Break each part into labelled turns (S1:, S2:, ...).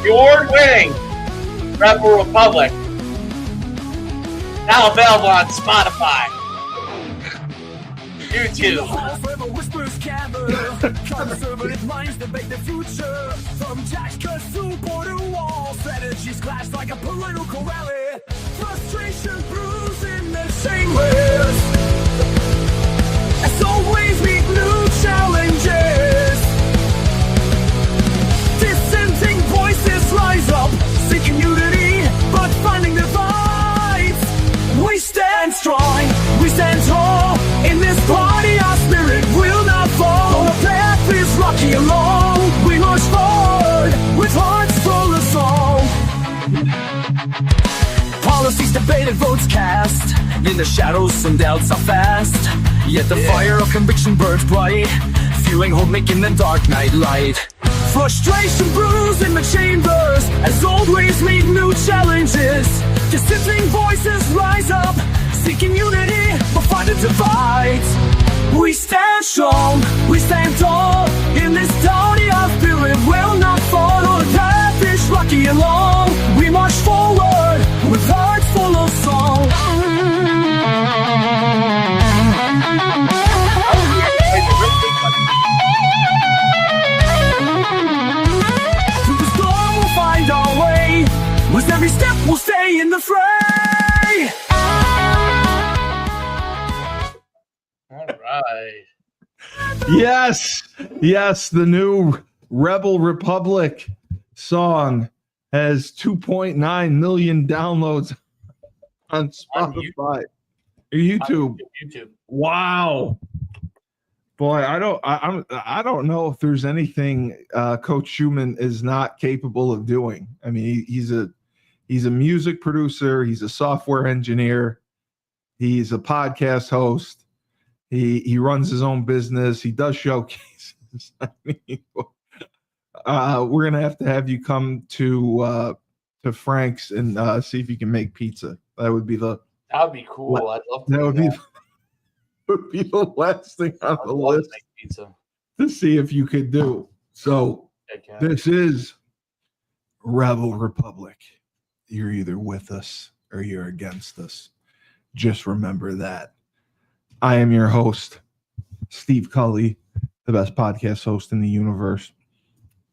S1: The award-winning Rebel Republic. Now available on Spotify, YouTube.
S2: Conservative minds debate the future. From Jack to border wall, strategies clash like a political rally. Frustration brews in the chambers. As always, meet new challenges. Dissenting voices rise up, seeking unity, but finding divides. We stand strong, we stand tall. In this party, our spirit will not fall. The path is rocky along. We march forward with hearts full of song. Policies debated, votes cast. In the shadows, some doubts are fast. Yet the fire of conviction burns bright, fueling hope, making the dark night light. Frustration brews in the chambers, as old ways meet new challenges. Dissenting voices rise up, seeking unity, but find it divides. We stand strong, we stand tall. In this party, our spirit will not fall. The path is rocky and long. We march forward with hearts full of song. Through the storm, we'll find our way. With every step, we'll stay in the fray.
S1: All right.
S3: Yes, the new Rebel Republic song has 2.9 million downloads on Spotify or YouTube.
S1: YouTube.
S3: Wow. Boy, I don't know if there's anything Coach Schumann is not capable of doing. I mean, he's a music producer, he's a software engineer, he's a podcast host. He runs his own business. He does showcases. I mean, we're gonna have you come to Frank's and see if you can make pizza. That would be
S1: cool. I'd love to.
S3: That would be the last thing on the list
S1: to make pizza
S3: to see if you could do. So this is Rebel Republic. You're either with us or you're against us. Just remember that. I am your host, Steve Cully, the best podcast host in the universe.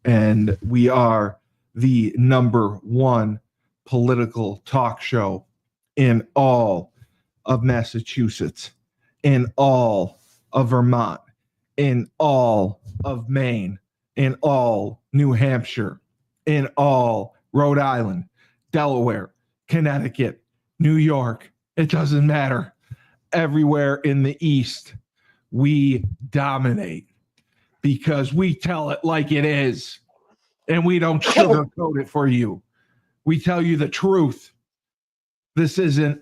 S3: And we are the #1 political talk show in all of Massachusetts, in all of Vermont, in all of Maine, in all New Hampshire, in all Rhode Island, Delaware, Connecticut, New York. It doesn't matter. Everywhere in the East, we dominate because we tell it like it is, and we don't sugarcoat it for you. We tell you the truth. This isn't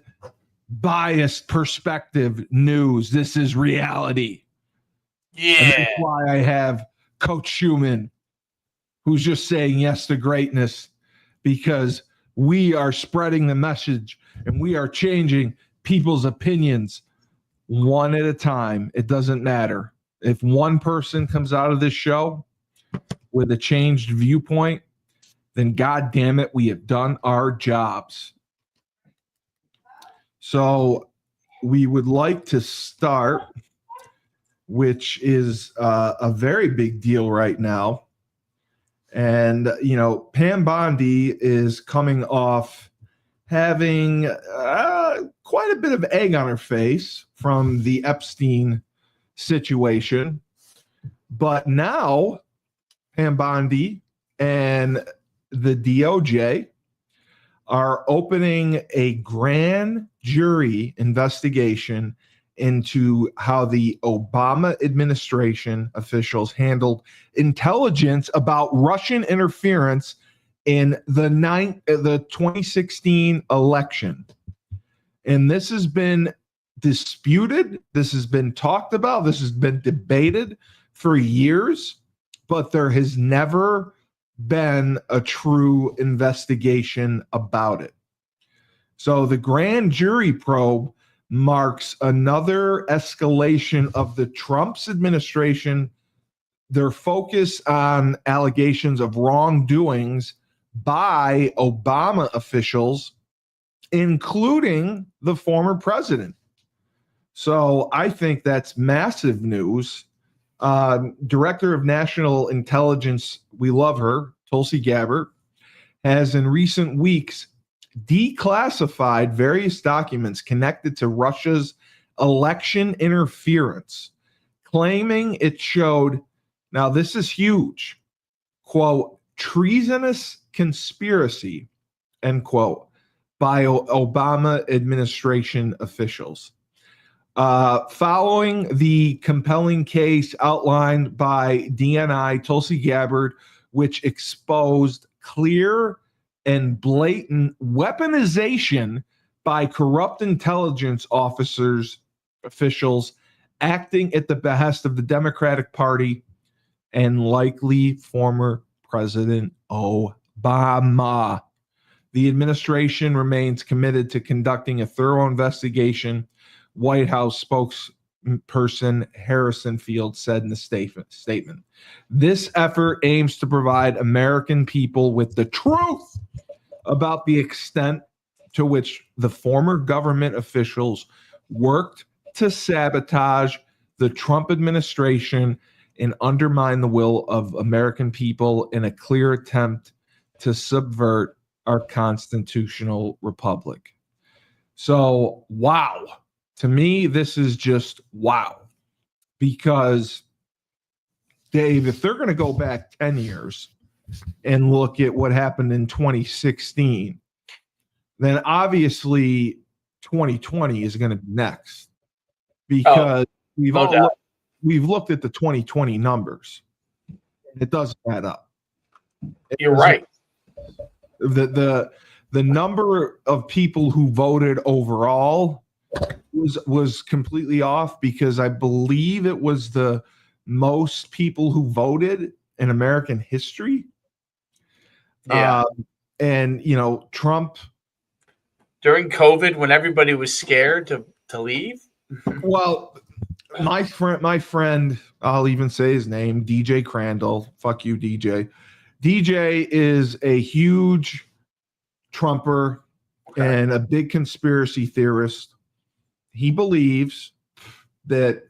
S3: biased perspective news. This is reality.
S1: Yeah.
S3: And that's why I have Coach Schumann, who's just saying yes to greatness, because we are spreading the message and we are changing people's opinions one at a time. It doesn't matter. If one person comes out of this show with a changed viewpoint, then God damn it, we have done our jobs. So we would like to start, which is a very big deal right now. And, you know, Pam Bondi is coming off having quite a bit of egg on her face from the Epstein situation. But now Pam Bondi and the DOJ are opening a grand jury investigation into how the Obama administration officials handled intelligence about Russian interference in the 2016 election. And this has been disputed. This has been talked about. This has been debated for years, but there has never been a true investigation about it. So the grand jury probe marks another escalation of the Trump's administration, their focus on allegations of wrongdoings by Obama officials, including the former president. So I think that's massive news. Director of National Intelligence, we love her, Tulsi Gabbard, has in recent weeks declassified various documents connected to Russia's election interference, claiming it showed, now this is huge, quote, treasonous conspiracy, end quote, by Obama administration officials. Following the compelling case outlined by DNI Tulsi Gabbard, which exposed clear and blatant weaponization by corrupt intelligence officials acting at the behest of the Democratic Party and likely former President Obama. The administration remains committed to conducting a thorough investigation, White House spokesperson Harrison Field said in a statement. This effort aims to provide American people with the truth about the extent to which the former government officials worked to sabotage the Trump administration and undermine the will of American people in a clear attempt to subvert our constitutional republic. So, wow. To me, this is just wow. Because, Dave, if they're going to go back 10 years and look at what happened in 2016, then obviously 2020 is going to be next. Because we've looked at the 2020 numbers. It doesn't add up.
S1: You're right.
S3: The number of people who voted overall was completely off, because I believe it was the most people who voted in American history.
S1: Yeah.
S3: And you know, Trump
S1: During COVID, when everybody was scared to leave.
S3: Well, my friend, I'll even say his name, DJ Crandall. Fuck you, DJ. DJ is a huge Trumper and a big conspiracy theorist. He believes that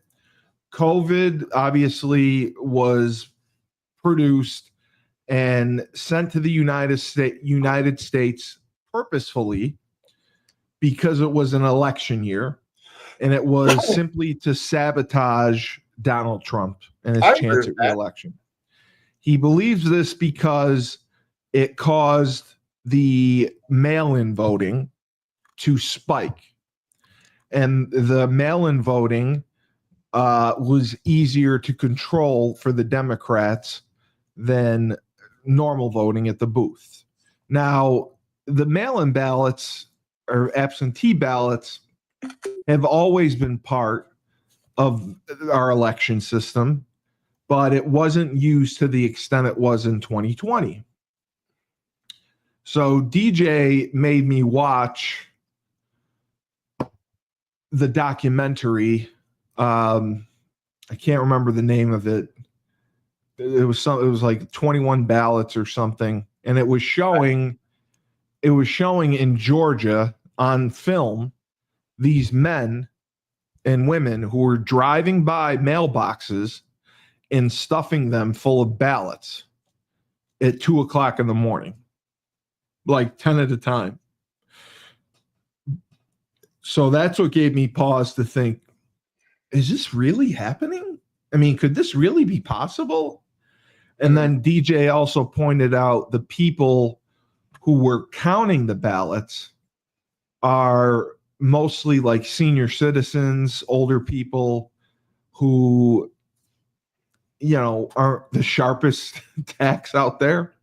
S3: COVID obviously was produced and sent to the United States purposefully because it was an election year, and it was simply to sabotage Donald Trump and his chance at re-election. He believes this because it caused the mail-in voting to spike. And the mail-in voting was easier to control for the Democrats than normal voting at the booth. Now, the mail-in ballots or absentee ballots have always been part of our election system, but it wasn't used to the extent it was in 2020. So DJ made me watch the documentary. I can't remember the name of it. It was like 21 ballots or something, and it was showing in Georgia on film these men and women who were driving by mailboxes and stuffing them full of ballots at 2:00 in the morning, like 10 at a time. So that's what gave me pause to think, is this really happening? I mean, could this really be possible? And then DJ also pointed out the people who were counting the ballots are mostly like senior citizens, older people who, you know, aren't the sharpest tacks out there.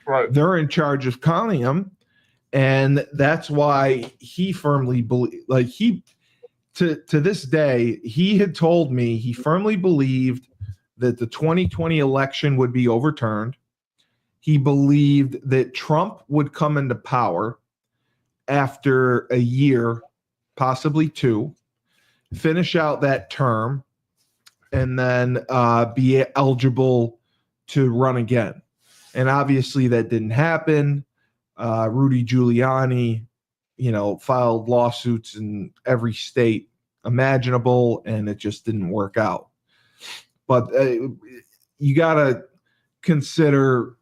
S1: Right.
S3: They're in charge of counting them. And that's why he firmly believed, like to this day, he had told me he firmly believed that the 2020 election would be overturned. He believed that Trump would come into power after a year, possibly two, finish out that term, and then be eligible to run again. And obviously that didn't happen. Rudy Giuliani, filed lawsuits in every state imaginable, and it just didn't work out. But you got to consider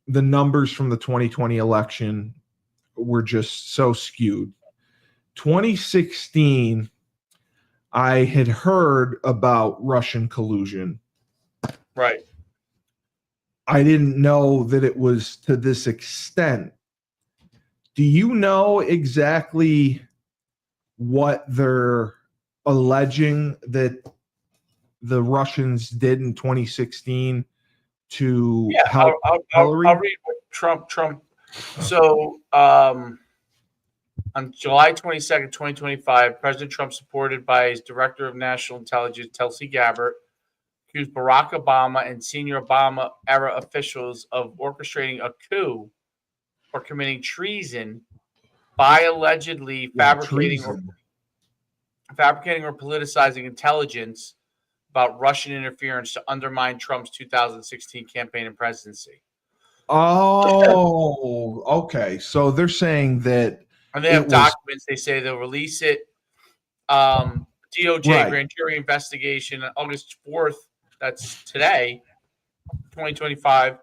S3: the numbers from the 2020 election were just so skewed. 2016, I had heard about Russian collusion.
S1: Right.
S3: I didn't know that it was to this extent. Do you know exactly what they're alleging that the Russians did in 2016 to help Hillary?
S1: I'll read what Trump. So on July 22nd, 2025, President Trump, supported by his Director of National Intelligence, Tulsi Gabbard, accused Barack Obama and senior Obama-era officials of orchestrating a coup or committing treason by allegedly fabricating or politicizing intelligence about Russian interference to undermine Trump's 2016 campaign and presidency.
S3: Oh, okay. So they're saying that.
S1: And they have documents. They say they'll release it. DOJ grand jury investigation on August 4th. That's today, 2025.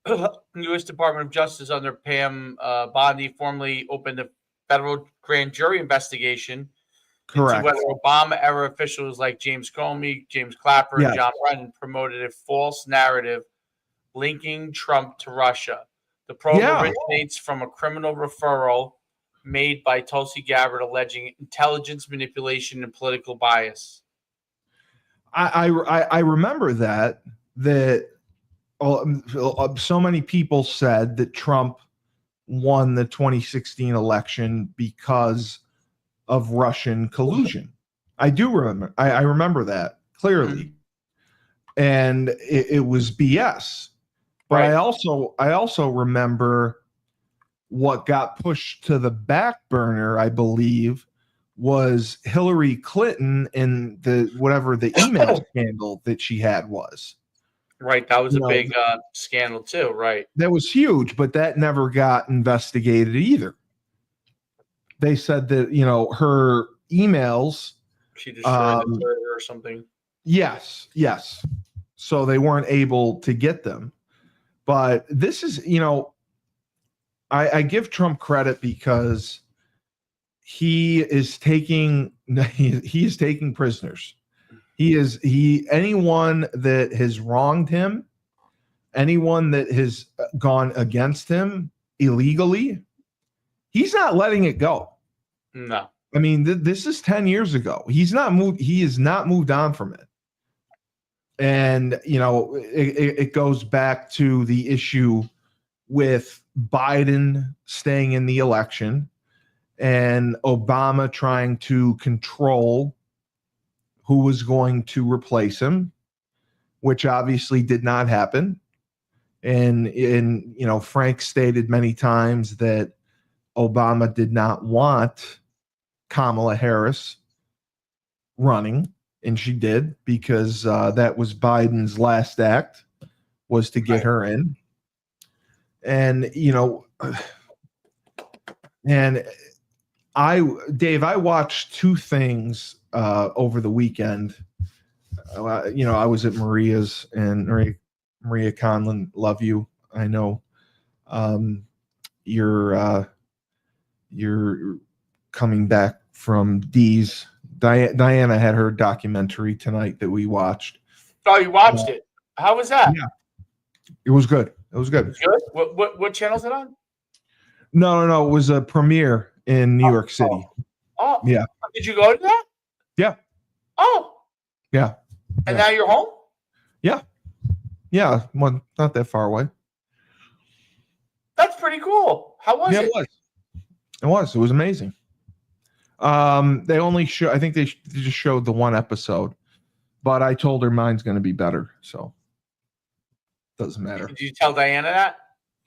S1: U.S. Department of Justice under Pam Bondi formally opened a federal grand jury investigation into whether Obama-era officials like James Comey, James Clapper, and John Brennan promoted a false narrative linking Trump to Russia. The probe originates from a criminal referral made by Tulsi Gabbard alleging intelligence manipulation and political bias.
S3: I remember that so many people said that Trump won the 2016 election because of Russian collusion. I do remember. I remember that clearly, and it was BS. But I also remember what got pushed to the back burner, I believe, was Hillary Clinton and the email scandal that she had was.
S1: Right. That was a big scandal too. Right.
S3: That was huge, but that never got investigated either. They said that, her emails. She destroyed the server or something. Yes. So they weren't able to get them. But this is, I give Trump credit because he is taking prisoners. Anyone that has wronged him, anyone that has gone against him illegally, he's not letting it go.
S1: No.
S3: I mean, this is 10 years ago. He has not moved on from it. And, it goes back to the issue with Biden staying in the election and Obama trying to control who was going to replace him, which obviously did not happen. And Frank stated many times that Obama did not want Kamala Harris running, and she did, because that was Biden's last act, was to get her in. And, I watched two things over the weekend. I was at Maria's, and Maria Conlon, love you. I know you're coming back from D's. Diana had her documentary tonight that we watched.
S1: Oh, you watched it? How was that?
S3: Yeah, it was good. It was good.
S1: Good. What channel is it on?
S3: No. It was a premiere in New York City.
S1: Oh,
S3: yeah.
S1: Did you go to that?
S3: Yeah.
S1: Oh.
S3: Yeah.
S1: And now you're home?
S3: Yeah. Yeah. Well, not that far away.
S1: That's pretty cool. How was it?
S3: It was amazing. They only show. I think they just showed the one episode, but I told her mine's going to be better, so doesn't matter.
S1: Did you tell Diana that?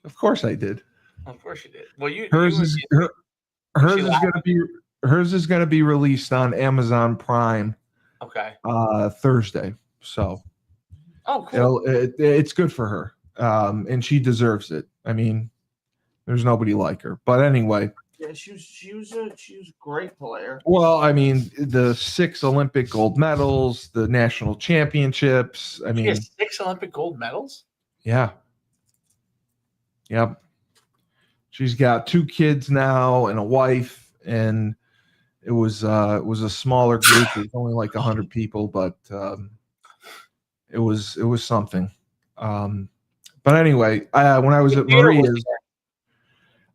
S3: Of course I did.
S1: Of course you did. Well,
S3: hers is going to be released on Amazon Prime.
S1: Okay.
S3: Thursday. So.
S1: Oh, cool.
S3: It's good for her. and she deserves it. I mean, there's nobody like her. But anyway,
S1: Yeah, she was a great player.
S3: well, I mean, the 6 Olympic gold medals, the national championships. I
S1: She
S3: mean,
S1: has 6 Olympic gold medals.
S3: yeah, yep. She's got 2 kids now and a wife, and it was a smaller group. It was only like 100 people, but it was something. But anyway, when I was at Maria's,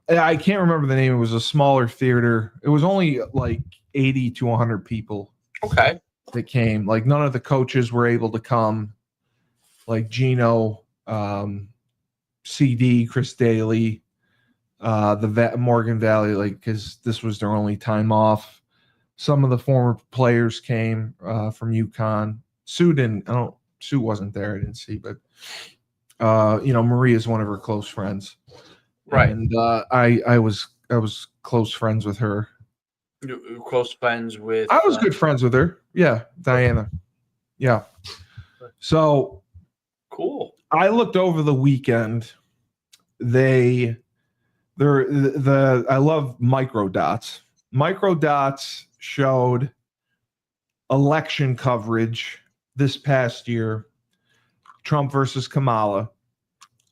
S3: I can't remember the name. It was a smaller theater. It was only like 80 to 100 people.
S1: Okay.
S3: That came. Like none of the coaches were able to come. Like Gino, CD, Chris Daly, Morgan Valley, like because this was their only time off. Some of the former players came from UConn. Sue wasn't there. I didn't see, but Maria is one of her close friends,
S1: right?
S3: And I was close friends with her.
S1: You were close friends with.
S3: I was good friends with her. Yeah, Diana. Yeah. So
S1: cool.
S3: I looked over the weekend. I love Microdots. Microdots showed election coverage this past year, Trump versus Kamala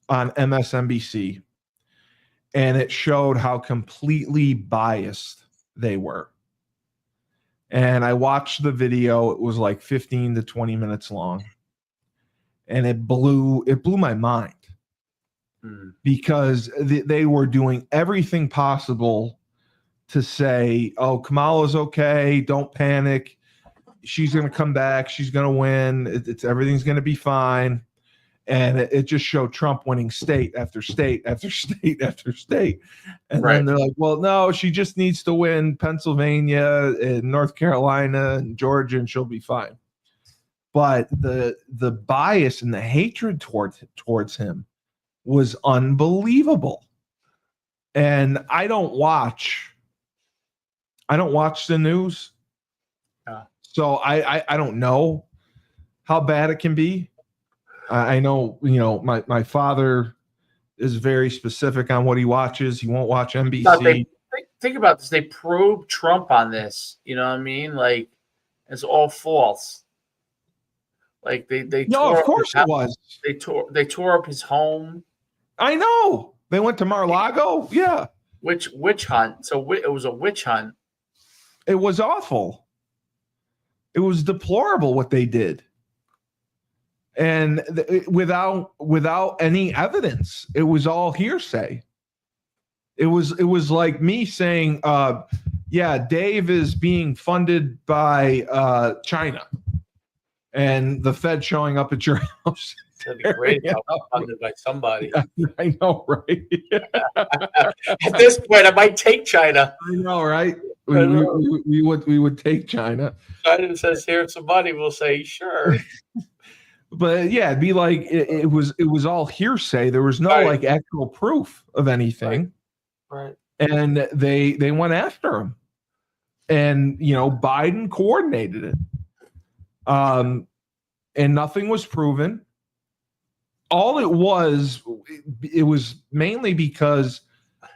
S3: on MSNBC, and it showed how completely biased they were. And I watched the video. It was like 15 to 20 minutes long, and it blew my mind. Because they were doing everything possible to say, oh, Kamala's okay, don't panic, she's going to come back, she's going to win, everything's going to be fine. And it just showed Trump winning state after state after state after state. And then they're like, well, no, she just needs to win Pennsylvania and North Carolina and Georgia and she'll be fine. But the bias and the hatred towards him was unbelievable. And I don't watch the news. So I don't know how bad it can be. I know, my father is very specific on what he watches. He won't watch NBC.
S1: Think about this. They probe Trump on this. You know what I mean? Like, it's all false. Like they
S3: no, of course it was.
S1: They tore up his home.
S3: I know. They went to Mar-a-Lago. Yeah.
S1: Witch hunt. So it was a witch hunt.
S3: It was awful. It was deplorable what they did. And without any evidence, it was all hearsay. It was like me saying, yeah, Dave is being funded by China, and the Fed showing up at your house.
S1: That'd be great if I was funded by somebody.
S3: I know, right?
S1: At this point, I might take China.
S3: I know, right? We would take China.
S1: China says, "Here's some money." We'll say, "Sure."
S3: But yeah, it'd be like it was all hearsay. There was no like actual proof of anything.
S1: Right.
S3: And they went after him. And Biden coordinated it. And nothing was proven. All it was mainly because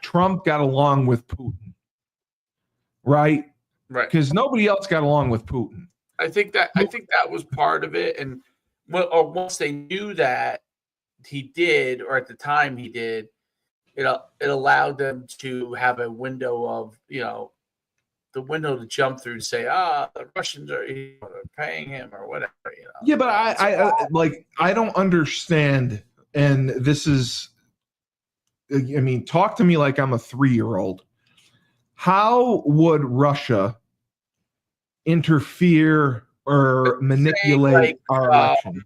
S3: Trump got along with Putin. Right?
S1: Right.
S3: Because nobody else got along with Putin.
S1: I think that was part of it. And once they knew that he did, or at the time he did, it allowed them to have a window of, the window to jump through to say, the Russians are paying him or whatever.
S3: Yeah, but I don't understand. And this is, talk to me like I'm a 3-year-old. How would Russia interfere or manipulate our election?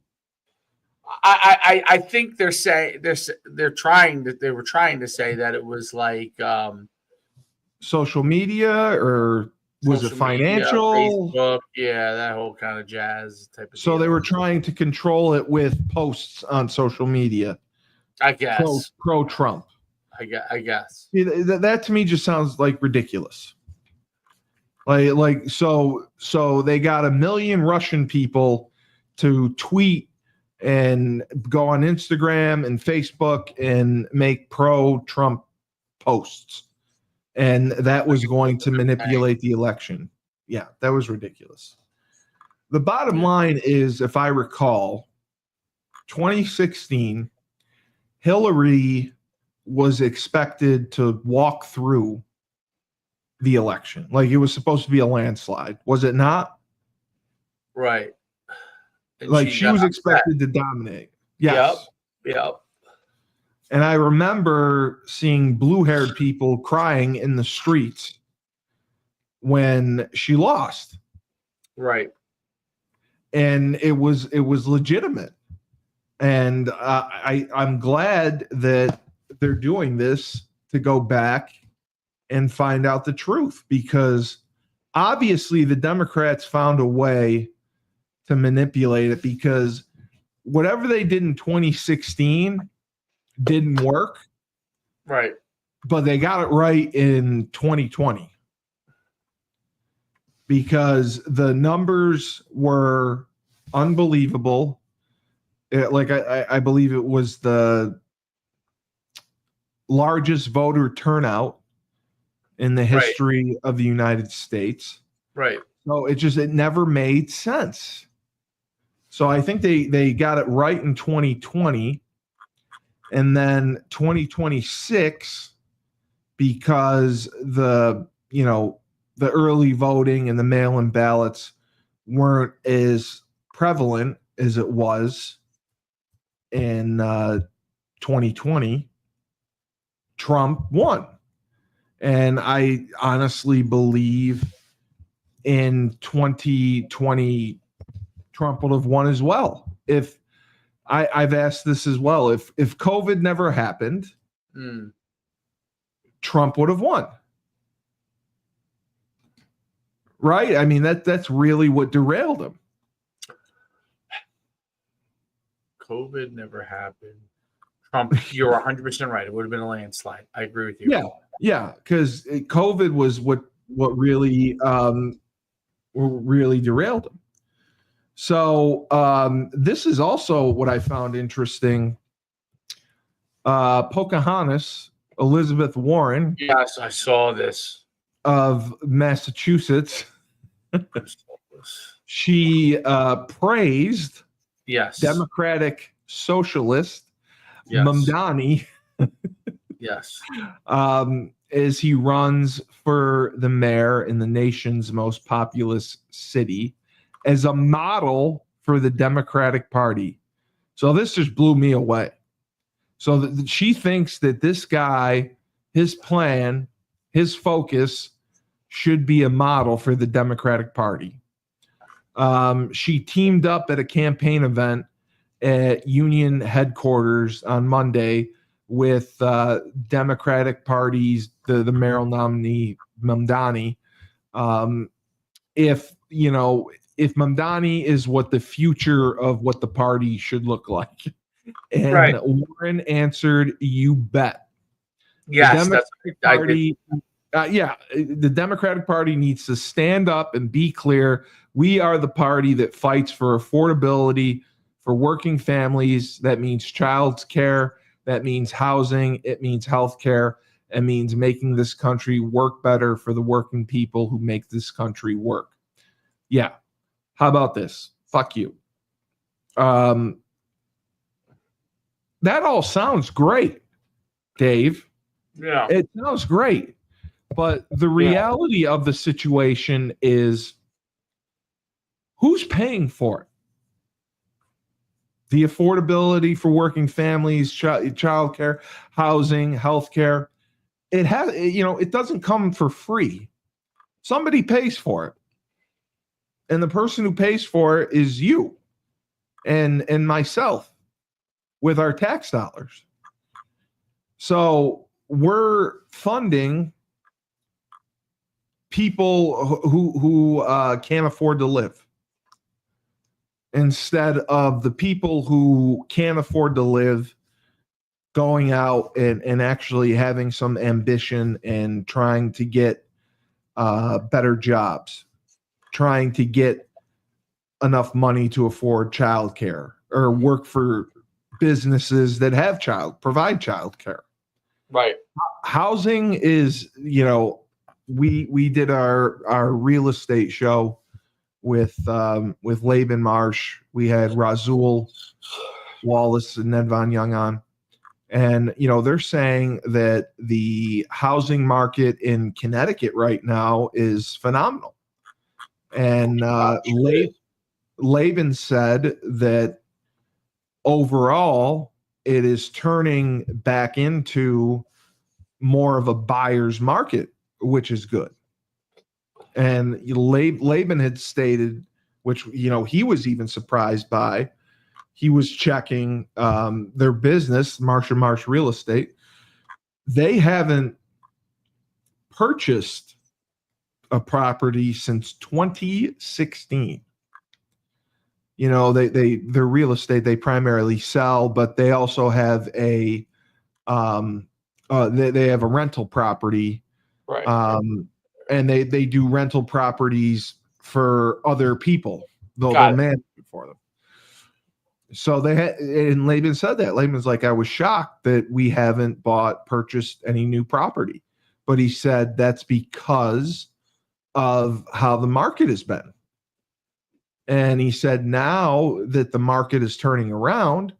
S1: I think they're saying they were trying to say that it was like
S3: social media, or was it financial?
S1: Media, Facebook, yeah, that whole kind of jazz type of.
S3: So
S1: deal.
S3: They were trying to control it with posts on social media.
S1: I guess
S3: pro Trump.
S1: I guess
S3: that to me just sounds like ridiculous. So they got 1 million Russian people to tweet and go on Instagram and Facebook and make pro-Trump posts. And that was going to manipulate the election. Yeah, that was ridiculous. The bottom line is, if I recall, 2016, Hillary was expected to walk through the election. Like, it was supposed to be a landslide. Was it not?
S1: Right. And
S3: Like, she was
S1: got
S3: expected to dominate. Yes.
S1: Yep.
S3: And I remember seeing blue-haired people crying in the streets when she lost.
S1: Right.
S3: And it was legitimate. And I'm glad that they're doing this to go back and find out the truth, because obviously the Democrats found a way to manipulate it, because whatever they did in 2016 didn't work.
S1: Right.
S3: But they got it right in 2020, because the numbers were unbelievable. I believe it was the largest voter turnout in the history of the United States.
S1: Right.
S3: So it never made sense. So I think they got it right in 2020, and then 2026, because the early voting and the mail-in ballots weren't as prevalent as it was in 2020, Trump won. And I honestly believe in 2020, Trump would have won as well. If I've asked this as well, if COVID never happened, Trump would have won. Right? I mean, that's really what derailed him.
S1: COVID never happened. Trump, you're 100% right. It would have been a landslide. I agree with you.
S3: Yeah, because COVID was what really derailed him. So this is also what I found interesting. Pocahontas, Elizabeth Warren.
S1: Yes, I saw this.
S3: Of Massachusetts. She praised Democratic Socialist Mamdani.
S1: Yes.
S3: As he runs for the mayor in the nation's most populous city, as a model for the Democratic Party. So this just blew me away. So she thinks that this guy, his plan, his focus should be a model for the Democratic Party. She teamed up at a campaign event at Union headquarters on Monday with Democratic Party's the mayoral nominee Mamdani. If Mamdani is what the future of what the party should look like, and Warren answered, "You bet."
S1: Yes,
S3: the Democratic Party needs to stand up and be clear. We are the party that fights for affordability for working families. That means child care. That means housing. It means health care. It means making this country work better for the working people who make this country work. Yeah. How about this? Fuck you. That all sounds great, Dave.
S1: Yeah.
S3: It sounds great. But the reality of the situation is, who's paying for it? The affordability for working families, child care, housing, health care. It doesn't come for free. Somebody pays for it. And the person who pays for it is you and myself with our tax dollars. So we're funding people who can't afford to live, instead of the people who can't afford to live going out and actually having some ambition and trying to get better jobs, trying to get enough money to afford childcare, or work for businesses that provide child care.
S1: Right.
S3: Housing is, we did our real estate show with Laban Marsh. We had Razul Wallace and Ned Von Young on. And, they're saying that the housing market in Connecticut right now is phenomenal. And Laban said that overall, it is turning back into more of a buyer's market, which is good. And Laban had stated, which, he was even surprised by, he was checking their business, Marsh & Marsh Real Estate. They haven't purchased a property since 2016. Their real estate, they primarily sell, but they also have they have a rental property.
S1: Right.
S3: And they do rental properties for other people. They'll manage it for them. So and Laban said that. Laban's like, I was shocked that we haven't purchased any new property. But he said that's because of how the market has been. And he said, now that the market is turning around,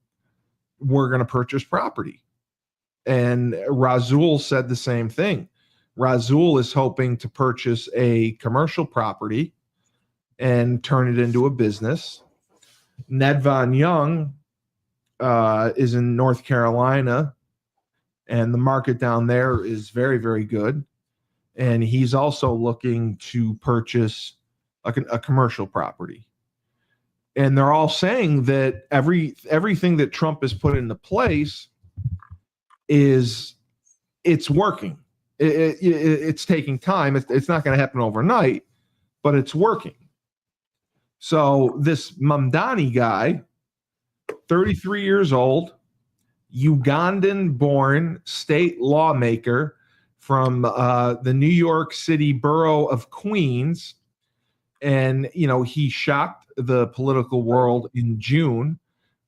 S3: we're going to purchase property. And Razul said the same thing. Razul is hoping to purchase a commercial property and turn it into a business. Ned Von Young is in North Carolina, and the market down there is very, very good. And he's also looking to purchase a commercial property. And they're all saying that everything that Trump has put into place it's working. It's taking time. It's not going to happen overnight, but it's working. So this Mamdani guy, 33 years old, Ugandan-born state lawmaker from the New York City borough of Queens, and he shocked the political world in June,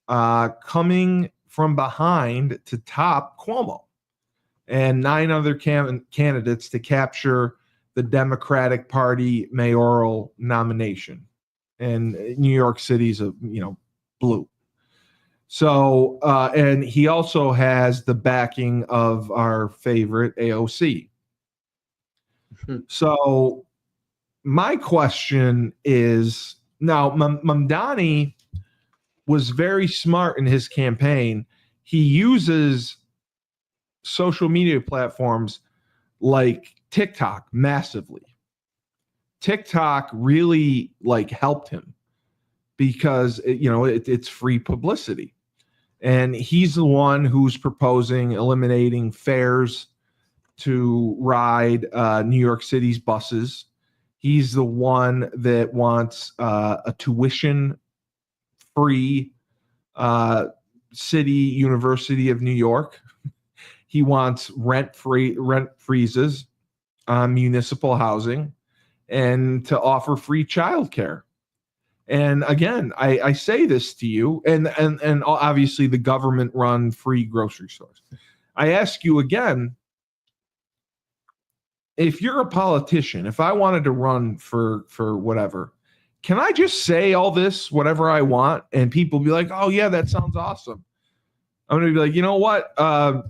S3: coming from behind to top Cuomo and 9 other candidates to capture the Democratic Party mayoral nomination. And New York City's blue. So, and he also has the backing of our favorite AOC. So my question is, now Mamdani was very smart in his campaign. He uses social media platforms like TikTok massively. TikTok really helped him because it's free publicity. And he's the one who's proposing eliminating fares to ride New York City's buses. He's the one that wants a tuition-free city University of New York. He wants rent freezes on municipal housing and to offer free childcare. And again, I say this to you, and obviously the government run free grocery stores. I ask you again, if you're a politician, if I wanted to run for whatever, can I just say all this, whatever I want, and people be like, oh yeah, that sounds awesome. I'm going to be like, you know what? We're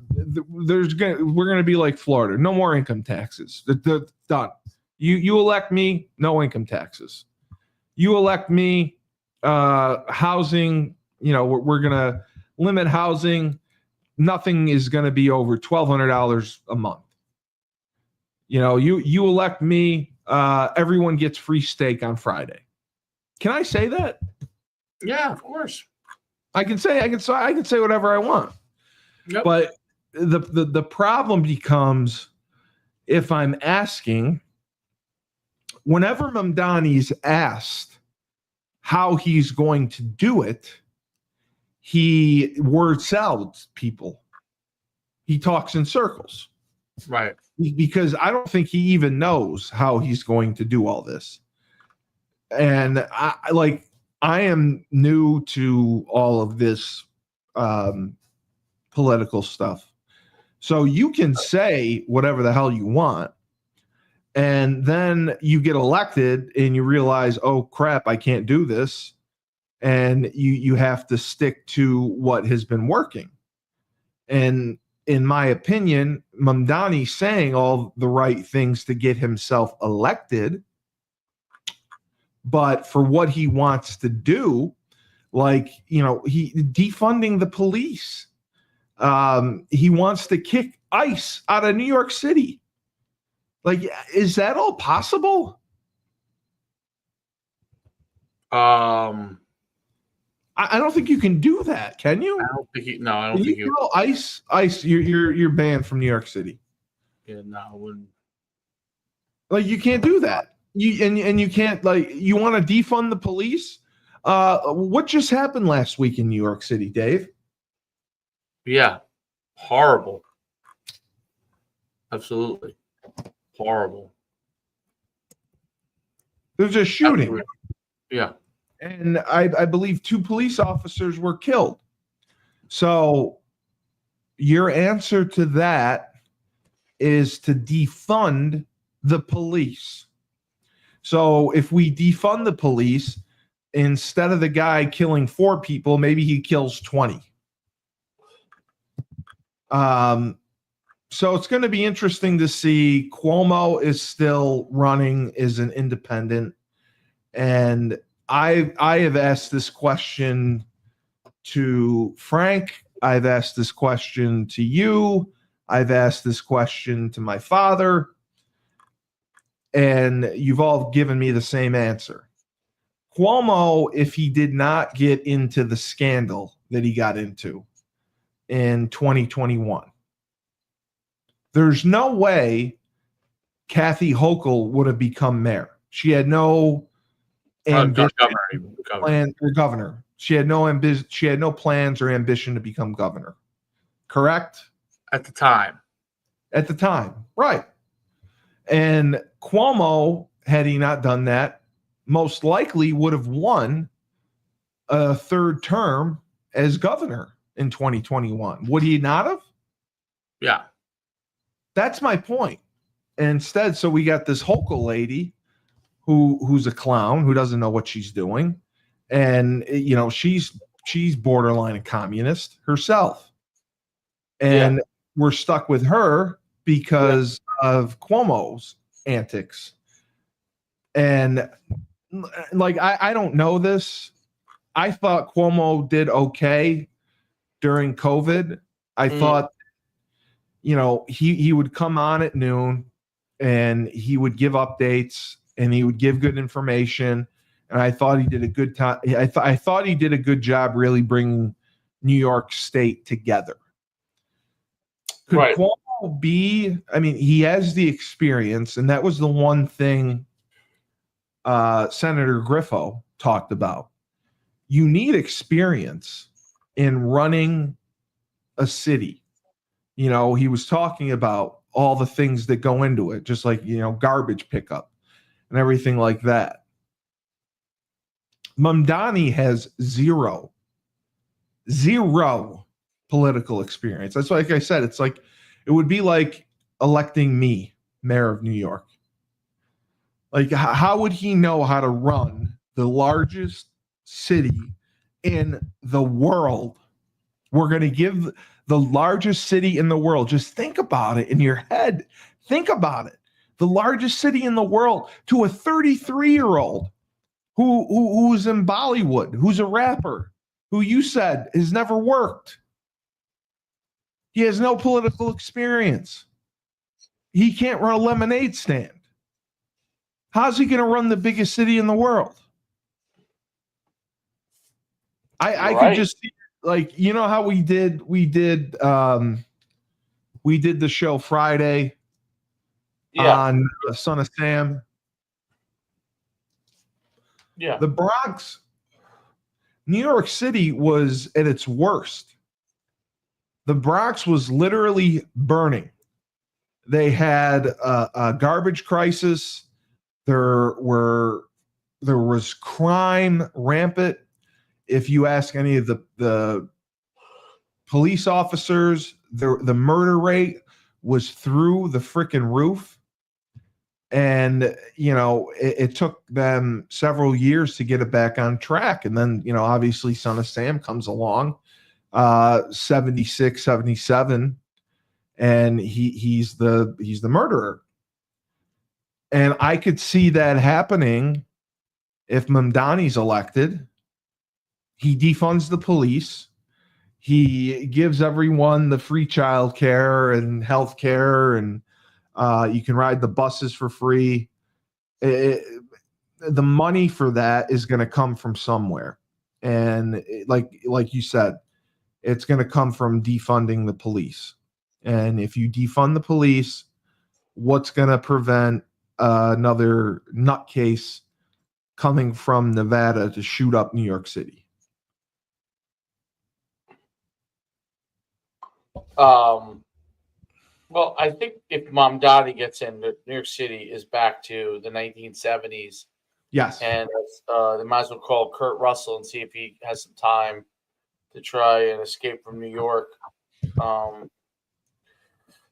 S3: going to be like Florida. No more income taxes. Done. You elect me, no income taxes. You elect me, housing, we're going to limit housing. Nothing is going to be over $1,200 a month. You elect me, everyone gets free steak on Friday. Can I say that?
S1: Yeah, of course.
S3: I can say whatever I want.
S1: Yep.
S3: But the problem becomes, if I'm asking, whenever Mamdani's asked how he's going to do it, he word salads people. He talks in circles.
S1: Right.
S3: Because I don't think he even knows how he's going to do all this. And I am new to all of this political stuff. So you can say whatever the hell you want. And then you get elected and you realize, oh crap, I can't do this. And you have to stick to what has been working. And in my opinion, Mamdani saying all the right things to get himself elected, but for what he wants to do, like, he defunding the police. He wants to kick ICE out of New York City. Like, is that all possible? I don't think you can do that. Can you?
S1: I don't think I don't think you.
S3: ICE, you're banned from New York City.
S1: Yeah, no, I wouldn't.
S3: Like, you can't do that. You can't, like, you want to defund the police? What just happened last week in New York City, Dave?
S1: Yeah, horrible. Absolutely horrible.
S3: There's a shooting.
S1: Absolutely. Yeah.
S3: And I believe 2 police officers were killed. So your answer to that is to defund the police. So if we defund the police, instead of the guy killing 4 people, maybe he kills 20. So it's going to be interesting to see. Cuomo is still running as an independent, and I have asked this question to Frank. I've asked this question to you. I've asked this question to my father, and you've all given me the same answer. Cuomo, if he did not get into the scandal that he got into in 2021, there's no way Kathy Hochul would have become mayor. She had no ambition, governor. She had no ambition. She had no plans or ambition to become governor. Correct?
S1: At the time.
S3: At the time, right. And Cuomo, had he not done that, most likely would have won a 3rd term as governor in 2021. Would he not have?
S1: Yeah.
S3: That's my point. Instead, so we got this Hochul lady who's a clown, who doesn't know what she's doing. And, she's borderline a communist herself. And we're stuck with her because of Cuomo's antics. And, like, I don't know this. I thought Cuomo did okay during COVID. I thought, he would come on at noon and he would give updates and he would give good information. And I thought he did a good time. I thought he did a good job really bringing New York State together. Could Cuomo be? I mean, he has the experience, and that was the one thing Senator Griffo talked about. You need experience in running a city. He was talking about all the things that go into it, just like, garbage pickup and everything like that. Mamdani has zero political experience. That's like I said, it's like, it would be like electing me mayor of New York. Like, how would he know how to run the largest city in the world? We're going to give the largest city in the world. Just think about it in your head. Think about it. The largest city in the world to a 33-year-old who's in Bollywood, who's a rapper, who you said has never worked. He has no political experience. He can't run a lemonade stand. How's he going to run the biggest city in the world? I could just see, like, how we did the show Friday on Son of Sam.
S1: Yeah.
S3: The Bronx, New York City was at its worst. The Bronx was literally burning. They had a garbage crisis. There were there was crime rampant. If you ask any of the police officers, the murder rate was through the freaking roof. And, it took them several years to get it back on track. And then, obviously Son of Sam comes along, 76, 77, and he's the murderer. And I could see that happening if Mamdani's elected. He defunds the police. He gives everyone the free child care and health care, and you can ride the buses for free. The money for that is going to come from somewhere. And like you said, it's going to come from defunding the police. And if you defund the police, what's going to prevent another nutcase coming from Nevada to shoot up New York City?
S1: Well, I think if Mamdani gets in, New York City is back to the 1970s.
S3: Yes.
S1: And they might as well call Kurt Russell and see if he has some time to try and escape from New York.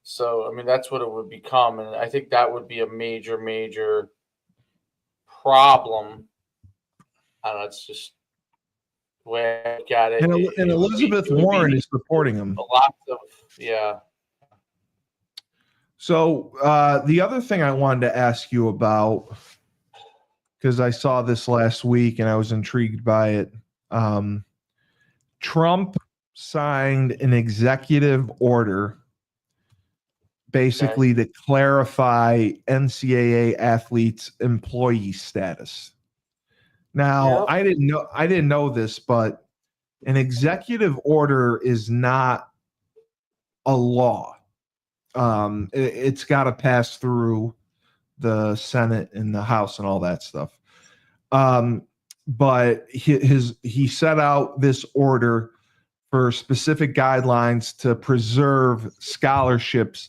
S1: So, I mean, that's what it would become. And I think that would be a major, major problem. I don't know. It's just the way I look at it.
S3: And Elizabeth Warren is supporting him.
S1: A lot of, yeah.
S3: So the other thing I wanted to ask you about, because I saw this last week and I was intrigued by it. Trump signed an executive order basically to clarify NCAA athletes' employee status. Now, I didn't know this, but an executive order is not a law. It's got to pass through the Senate and the House and all that stuff. But he set out this order for specific guidelines to preserve scholarships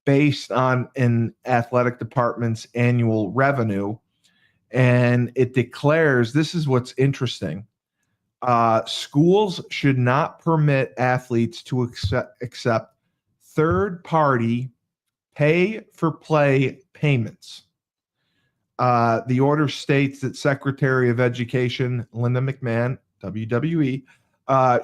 S3: based on an athletic department's annual revenue. And it declares, this is what's interesting, schools should not permit athletes to accept third-party pay-for-play payments. The order states that Secretary of Education Linda McMahon, WWE,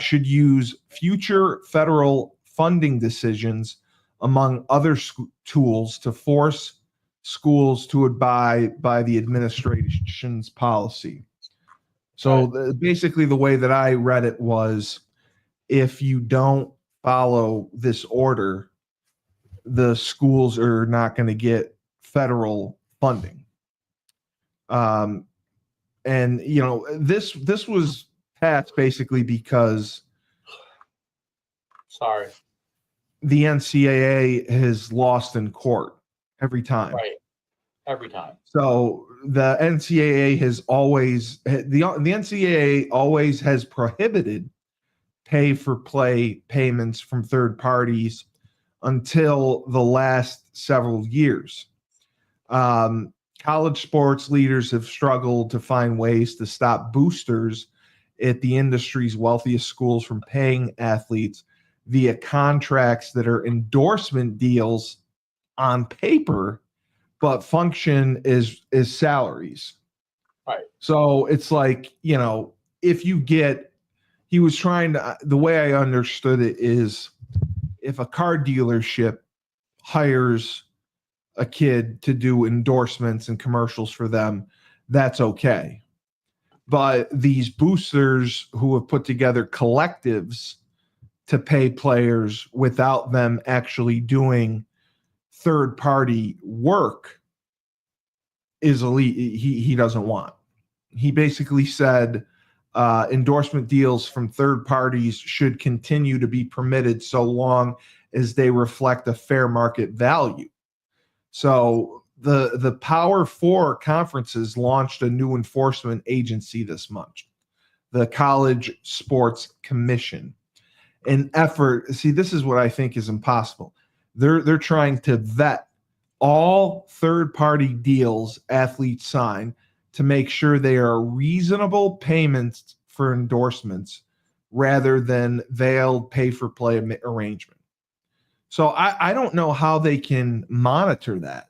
S3: should use future federal funding decisions, among other tools, to force schools to abide by the administration's policy. So basically the way that I read it was, if you don't follow this order, the schools are not going to get federal funding. And this was passed basically because the NCAA has lost in court every time.
S1: Right. Every time.
S3: So the NCAA always has prohibited pay-for-play payments from third parties until the last several years. College sports leaders have struggled to find ways to stop boosters at the industry's wealthiest schools from paying athletes via contracts that are endorsement deals on paper, but function as salaries.
S1: Right.
S3: So it's like, if you get, he was trying to, the way I understood it is, if a car dealership hires a kid to do endorsements and commercials for them, that's okay. But these boosters who have put together collectives to pay players without them actually doing third-party work is elite. He doesn't want. He basically said endorsement deals from third parties should continue to be permitted so long as they reflect a fair market value. So the Power Four conferences launched a new enforcement agency this month, the College Sports Commission. An effort, see, this is what I think is impossible. They're trying to vet all third-party deals athletes sign to make sure they are reasonable payments for endorsements rather than veiled pay-for-play arrangement. So I don't know how they can monitor that.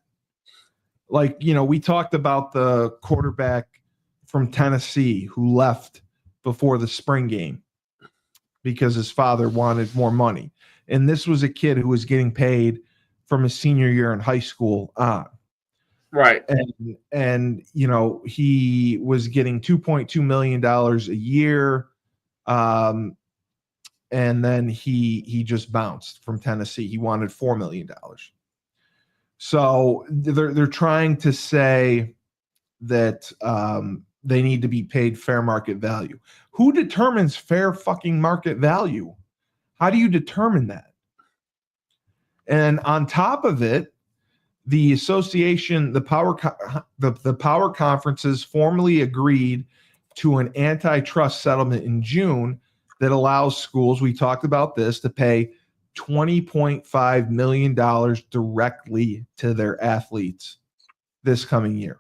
S3: Like, we talked about the quarterback from Tennessee who left before the spring game because his father wanted more money. And this was a kid who was getting paid from his senior year in high school on.
S1: Right.
S3: And he was getting $2.2 million a year. And then he just bounced from Tennessee. He wanted $4 million. So they're trying to say that they need to be paid fair market value. Who determines fair fucking market value? How do you determine that? And on top of it, the association, the power conferences formally agreed to an antitrust settlement in June that allows schools, we talked about this, to pay $20.5 million directly to their athletes this coming year.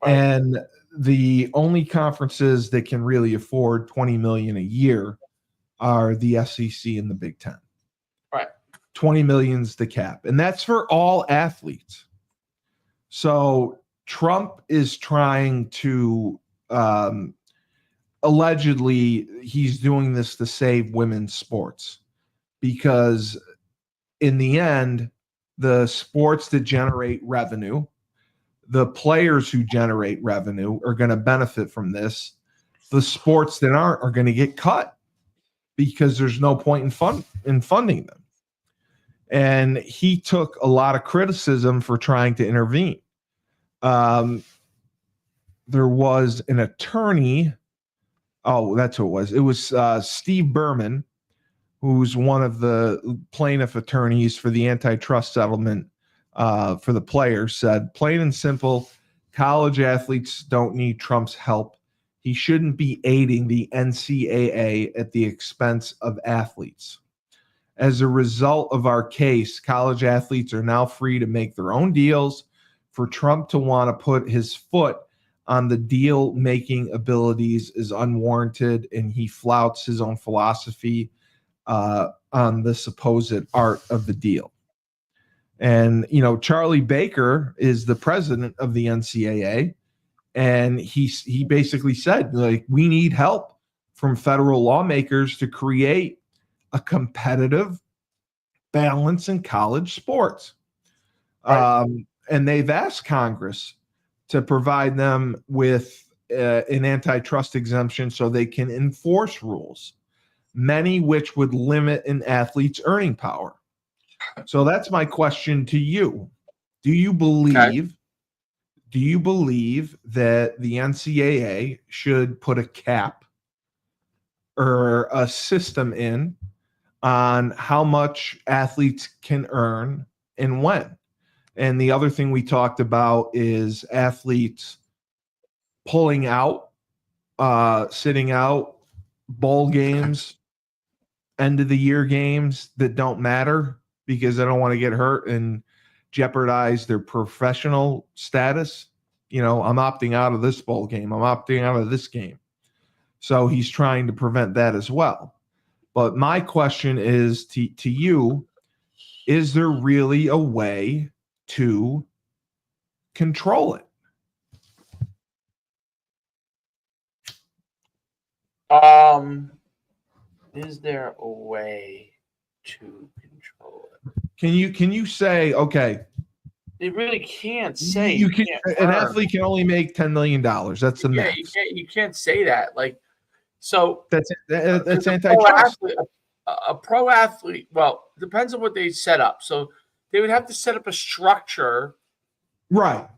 S3: Right. And the only conferences that can really afford $20 million a year are the SEC and the Big Ten.
S1: Right.
S3: 20 million's the cap. And that's for all athletes. So Trump is trying to allegedly he's doing this to save women's sports, because in the end, the sports that generate revenue, the players who generate revenue are going to benefit from this. The sports that aren't are going to get cut because there's no point in funding them. And he took a lot of criticism for trying to intervene. There was an attorney. Oh, that's who it was. It was Steve Berman, who's one of the plaintiff attorneys for the antitrust settlement for the players, said, plain and simple, college athletes don't need Trump's help. He shouldn't be aiding the NCAA at the expense of athletes. As a result of our case, college athletes are now free to make their own deals. For Trump to want to put his foot on the deal-making abilities is unwarranted, and he flouts his own philosophy on the supposed art of the deal. And, Charlie Baker is the president of the NCAA, and he basically said, like, we need help from federal lawmakers to create a competitive balance in college sports. Right. And they've asked Congress to provide them with an antitrust exemption so they can enforce rules, many which would limit an athlete's earning power. So that's my question to you. Do you believe that the NCAA should put a cap or a system in on how much athletes can earn and when? And the other thing we talked about is athletes pulling out, sitting out, bowl games, end of the year games that don't matter because they don't want to get hurt and jeopardize their professional status. I'm opting out of this bowl game. I'm opting out of this game. So he's trying to prevent that as well. But my question is to you, is there really a way to control it?
S1: Is there a way to control it?
S3: Can you say, okay,
S1: they really can't say
S3: an athlete can only make $10 million. That's the max.
S1: You can't say that. Like, so
S3: that's antitrust.
S1: A pro athlete, well, depends on what they set up. So they would have to set up a structure,
S3: right,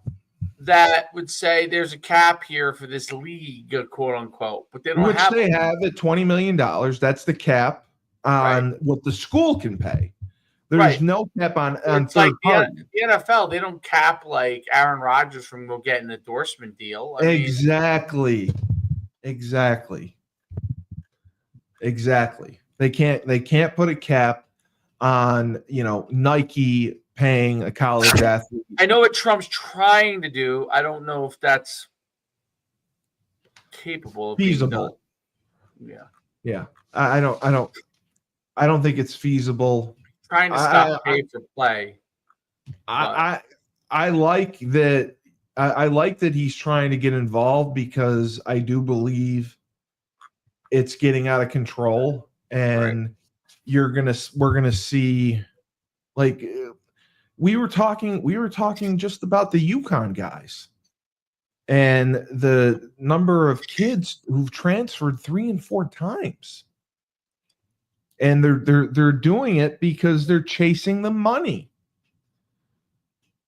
S1: that would say there's a cap here for this league, quote unquote. But they don't have
S3: they have at $20 million. That's the cap on what the school can pay. There's no cap on third party.
S1: The NFL, they don't cap like Aaron Rodgers from getting an endorsement deal.
S3: Exactly. They can't put a cap on, Nike paying a college athlete.
S1: I know what Trump's trying to do. I don't know if that's capable of being done.
S3: feasible.
S1: Yeah.
S3: Yeah, I don't think it's feasible.
S1: Trying to
S3: I-
S1: stop
S3: I-
S1: pay for play.
S3: I like that. I like that he's trying to get involved because I do believe it's getting out of control, and we're gonna see, like, we were talking just about the UConn guys and the number of kids who've transferred 3 and 4 times, and they're doing it because they're chasing the money.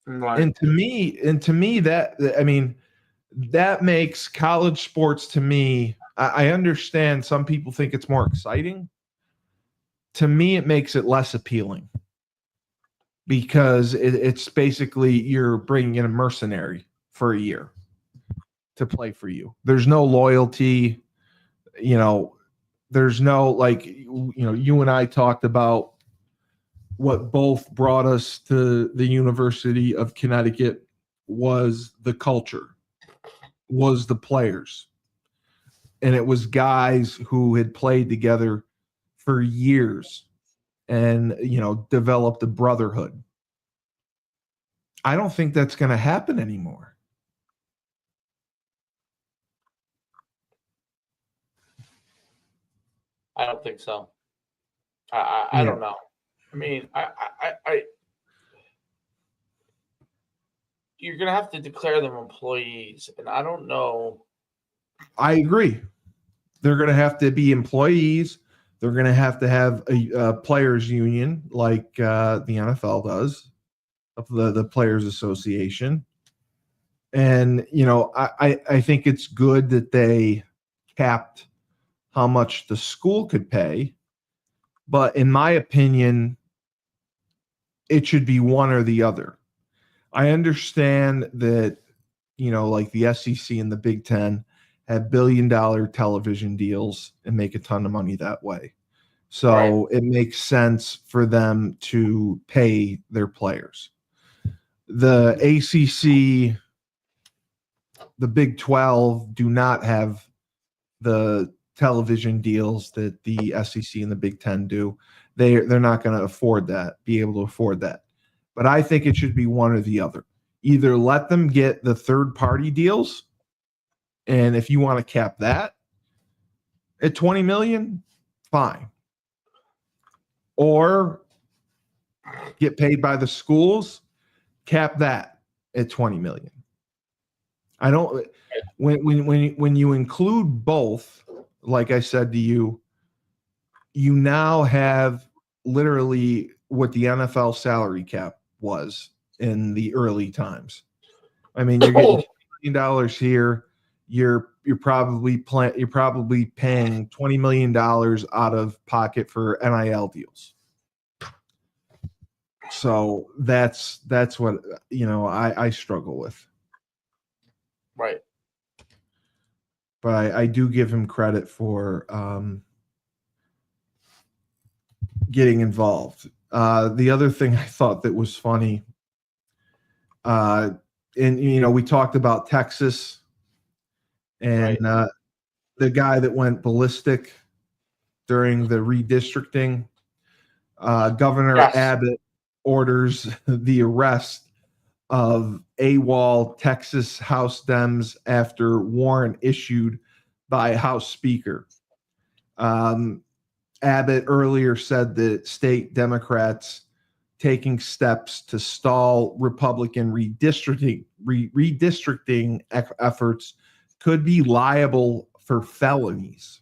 S1: Right.
S3: And to me, that, I mean, that makes college sports, to me, I understand some people think it's more exciting. To me, it makes it less appealing because it's basically you're bringing in a mercenary for a year to play for you. There's no loyalty, there's no, like, you and I talked about what both brought us to the University of Connecticut was the culture, was the players. And it was guys who had played together for years and, developed a brotherhood. I don't think that's going to happen anymore.
S1: I don't think so. I don't know. I mean, I you're gonna have to declare them employees, and I don't know.
S3: I agree. They're going to have to be employees. They're going to have a players union like the NFL does, of the Players Association. And, I think it's good that they capped how much the school could pay. But in my opinion, it should be one or the other. I understand that, like the SEC and the Big Ten have billion-dollar television deals and make a ton of money that way. So It makes sense for them to pay their players. The ACC, the Big 12 do not have the television deals that the SEC and the Big Ten do. They're not going to be able to afford that. But I think it should be one or the other. Either let them get the third-party deals, and if you want to cap that at $20 million, fine. Or get paid by the schools, cap that at $20 million. I don't. When you include both, like I said to you, you now have literally what the NFL salary cap was in the early times. I mean, you're getting $20 million here. You're probably paying $20 million out of pocket for NIL deals. So that's what I struggle with.
S1: Right.
S3: But I do give him credit for getting involved. The other thing I thought that was funny, and we talked about Texas and the guy that went ballistic during the redistricting. Governor Abbott orders the arrest of AWOL Texas House Dems after warrant issued by House Speaker. Abbott earlier said that state Democrats taking steps to stall Republican redistricting efforts could be liable for felonies.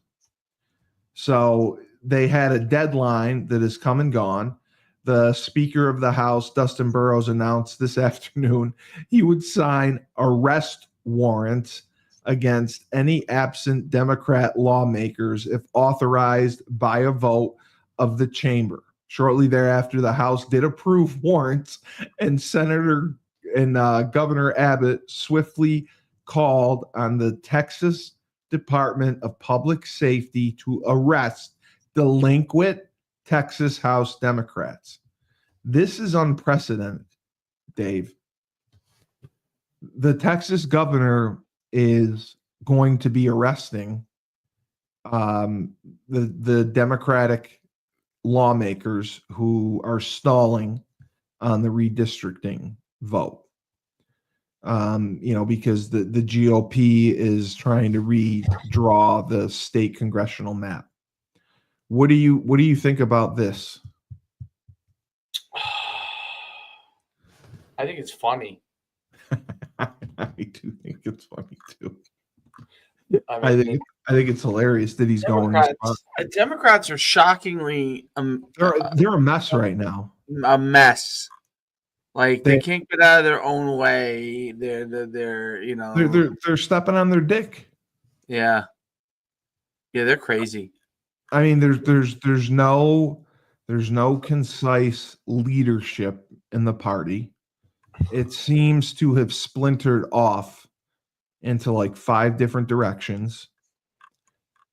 S3: So they had a deadline that has come and gone. The Speaker of the House, Dustin Burrows, announced this afternoon he would sign arrest warrants against any absent Democrat lawmakers if authorized by a vote of the chamber. Shortly thereafter, the House did approve warrants, and Governor Abbott swiftly called on the Texas Department of Public Safety to arrest delinquent Texas House Democrats. This is unprecedented, Dave. The Texas governor is going to be arresting the Democratic lawmakers who are stalling on the redistricting vote. Because the GOP is trying to redraw the state congressional map. What do you think about this?
S1: I think it's funny.
S3: I do think it's funny too.
S1: I mean,
S3: I think it's hilarious that he's going.
S1: Democrats are shockingly
S3: they're a mess right now.
S1: A mess. Like they can't get out of their own way. They're
S3: stepping on their dick.
S1: Yeah, they're crazy.
S3: I mean, there's no concise leadership in the party. It seems to have splintered off into like 5 different directions.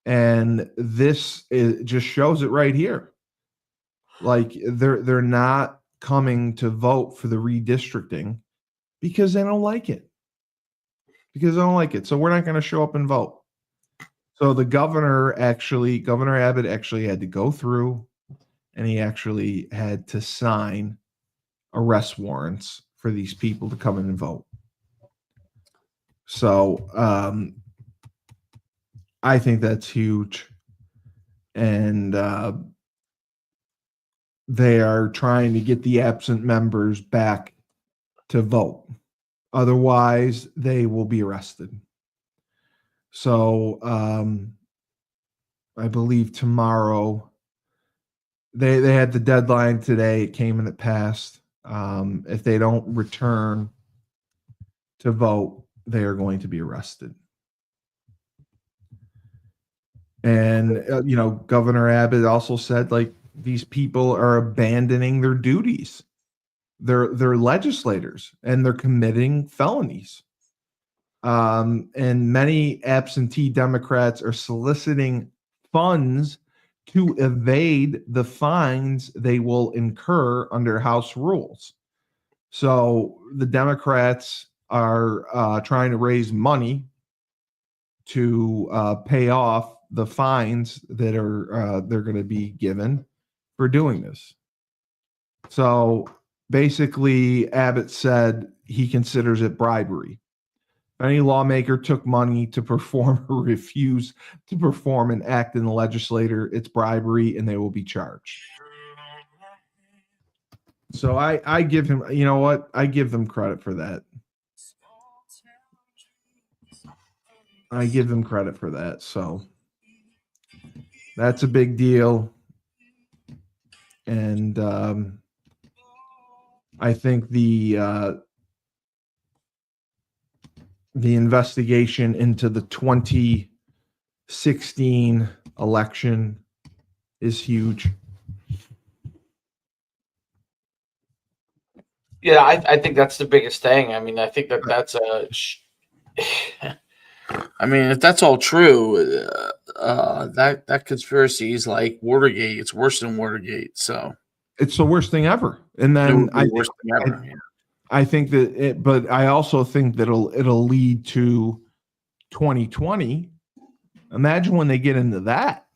S3: And this just shows it right here. Like they're not coming to vote for the redistricting because they don't like it. So we're not going to show up and vote. So the Governor Abbott actually had to go through and he actually had to sign arrest warrants for these people to come in and vote. So I think that's huge. And they are trying to get the absent members back to vote. Otherwise, they will be arrested. So I believe tomorrow, they had the deadline today. It came and it passed. If they don't return to vote, they are going to be arrested. And, Governor Abbott also said, like, these people are abandoning their duties. They're legislators and they're committing felonies. And many absentee Democrats are soliciting funds to evade the fines they will incur under House rules. So the Democrats are trying to raise money to pay off the fines that they're going to be given for doing this. So basically, Abbott said he considers it bribery. If any lawmaker took money to perform or refuse to perform an act in the legislature, it's bribery and they will be charged. So I give him, you know what? I give them credit for that. So that's a big deal. And I think the investigation into the 2016 election is huge.
S1: Yeah, I think that's the biggest thing. I mean, I think that's I mean, if that's all true, that conspiracy is like Watergate. It's worse than Watergate. So
S3: it's the worst thing ever. And then I think that but I also think that it'll lead to 2020. Imagine when they get into that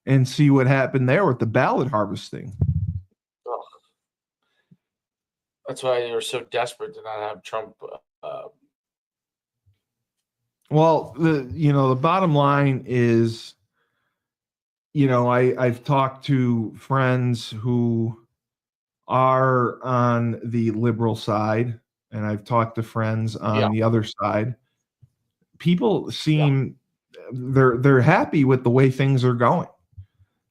S3: and see what happened there with the ballot harvesting.
S1: Oh. That's why they were so desperate to not have Trump.
S3: Well, the bottom line is, I've talked to friends who are on the liberal side, and I've talked to friends on the other side. People seem they're happy with the way things are going.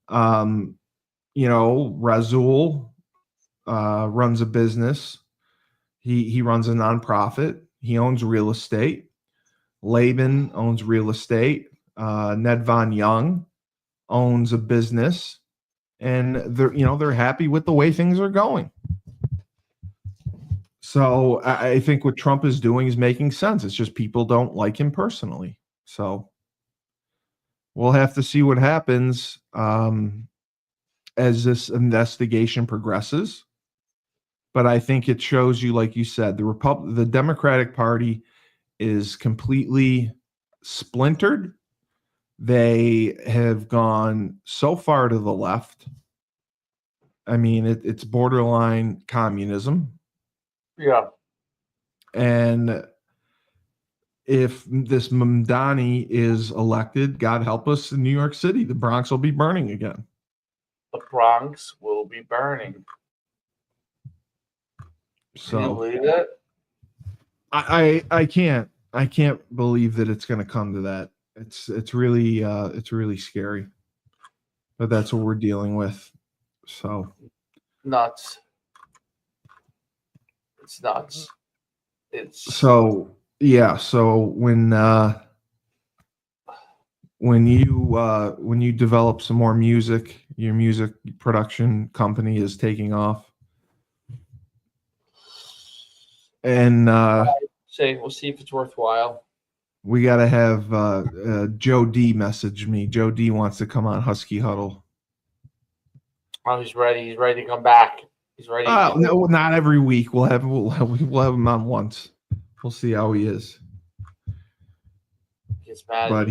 S3: Rasul runs a business. He runs a nonprofit. He owns real estate. Laban owns real estate. Ned Von Young owns a business, and they're happy with the way things are going. So I think what Trump is doing is making sense. It's just people don't like him personally. So we'll have to see what happens as this investigation progresses. But I think it shows you, like you said, the Democratic Party is completely splintered. They have gone so far to the left. I mean, it's borderline communism.
S1: Yeah.
S3: And if this Mamdani is elected, God help us, in New York City, the Bronx will be burning again.
S1: The Bronx will be burning. Can you
S3: So
S1: believe it?
S3: I can't believe that it's going to come to that. It's really scary. But that's what we're dealing with. So
S1: Nuts. It's nuts. It's
S3: so yeah, so when you develop some more music, your music production company is taking off. And
S1: we'll see if it's worthwhile.
S3: we got to have Joe D message me. Joe D wants to come on Husky Huddle.
S1: Oh, he's ready. He's ready to come back. He's ready.
S3: No, not every week. We'll have him on once. We'll see how he is.
S1: He gets mad.
S3: But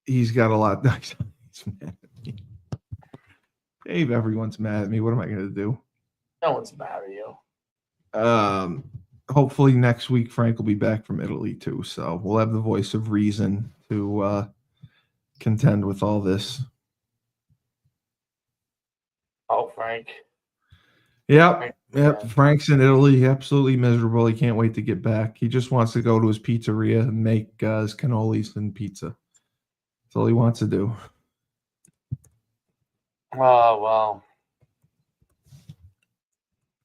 S3: he's got a lot. He's mad at me. Dave, everyone's mad at me. What am I going to do?
S1: No one's mad at you.
S3: Hopefully next week Frank will be back from Italy too, so we'll have the voice of reason to contend with all this.
S1: Oh, Frank.
S3: Yep. Frank's in Italy, absolutely miserable. He can't wait to get back. He just wants to go to his pizzeria and make his cannolis and pizza. That's all he wants to do.
S1: Oh, well.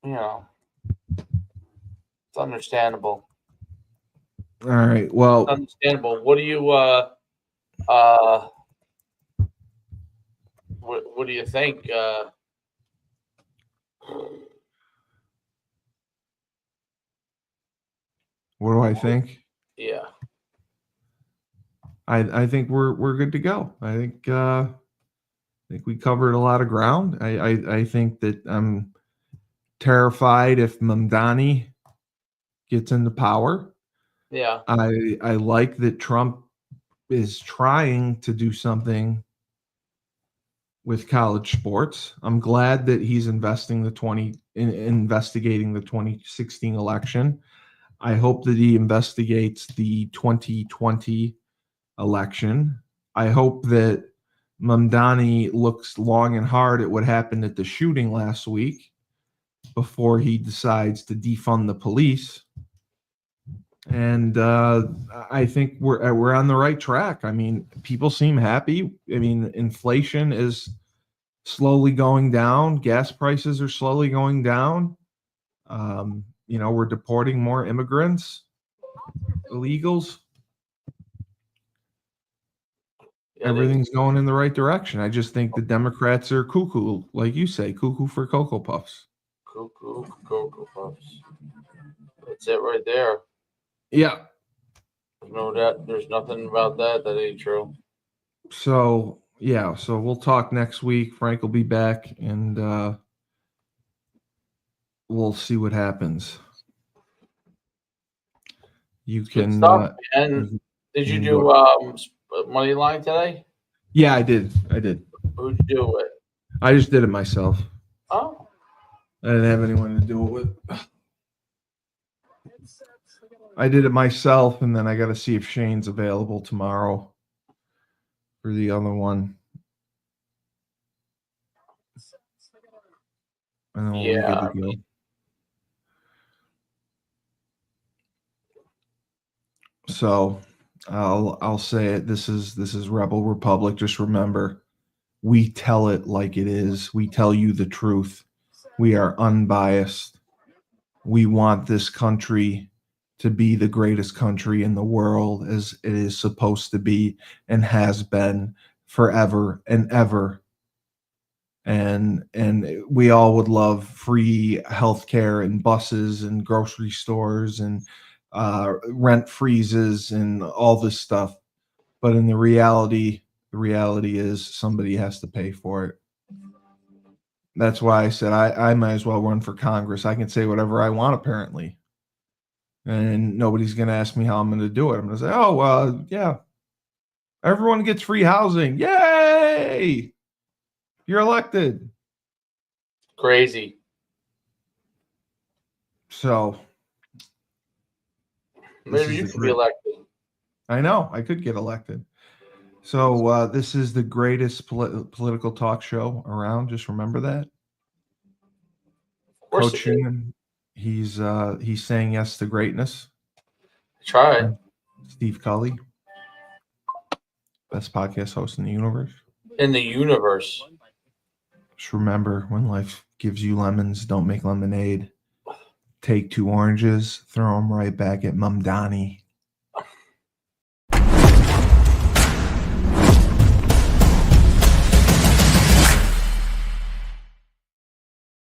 S1: You know, it's understandable.
S3: All right. Well,
S1: It's understandable. What do you what do you think?
S3: what do I think?
S1: Yeah.
S3: I think we're good to go. I think we covered a lot of ground. I think that I'm terrified if Mamdani gets into power.
S1: Yeah.
S3: I like that Trump is trying to do something with college sports. I'm glad that he's investigating the 2016 election. I hope that he investigates the 2020 election. I hope that Mamdani looks long and hard at what happened at the shooting last week before he decides to defund the police. And I think we're on the right track. I mean, people seem happy. I mean, inflation is slowly going down. Gas prices are slowly going down. We're deporting more immigrants, illegals.
S1: Yeah,
S3: Everything's going in the right direction. I just think the Democrats are cuckoo, like you say, cuckoo for Cocoa Puffs.
S1: Cuckoo, Cocoa Puffs. That's it right there.
S3: Yeah.
S1: There's nothing about that ain't true.
S3: So yeah, so we'll talk next week. Frank will be back, and we'll see what happens. You
S1: Good
S3: can.
S1: stuff. And did you do money line today?
S3: Yeah, I did.
S1: Who'd you do it?
S3: I just did it myself.
S1: Oh.
S3: I didn't have anyone to do it with. I did it myself, and then I got to see if Shane's available tomorrow for the other one. And then we'll be good to go. So I'll say it. This is Rebel Republic. Just remember, we tell it like it is. We tell you the truth. We are unbiased. We want this country to be the greatest country in the world, as it is supposed to be and has been forever and ever. And we all would love free healthcare and buses and grocery stores and rent freezes and all this stuff. But in the reality is somebody has to pay for it. That's why I said I might as well run for Congress. I can say whatever I want, apparently. and nobody's going to ask me how I'm going to do it. I'm going to say, oh, yeah, everyone gets free housing. Yay! You're elected.
S1: Crazy.
S3: So
S1: Maybe you should be elected.
S3: I know I could get elected. So this is the greatest political talk show around. Just remember that.
S1: Of course
S3: Coach
S1: it is.
S3: Schumann, he's saying yes to greatness.
S1: Try.
S3: Steve Cully, best podcast host in the universe.
S1: In the universe.
S3: Just remember, when life gives you lemons, don't make lemonade. Take 2 oranges, throw them right back at Mum Donnie.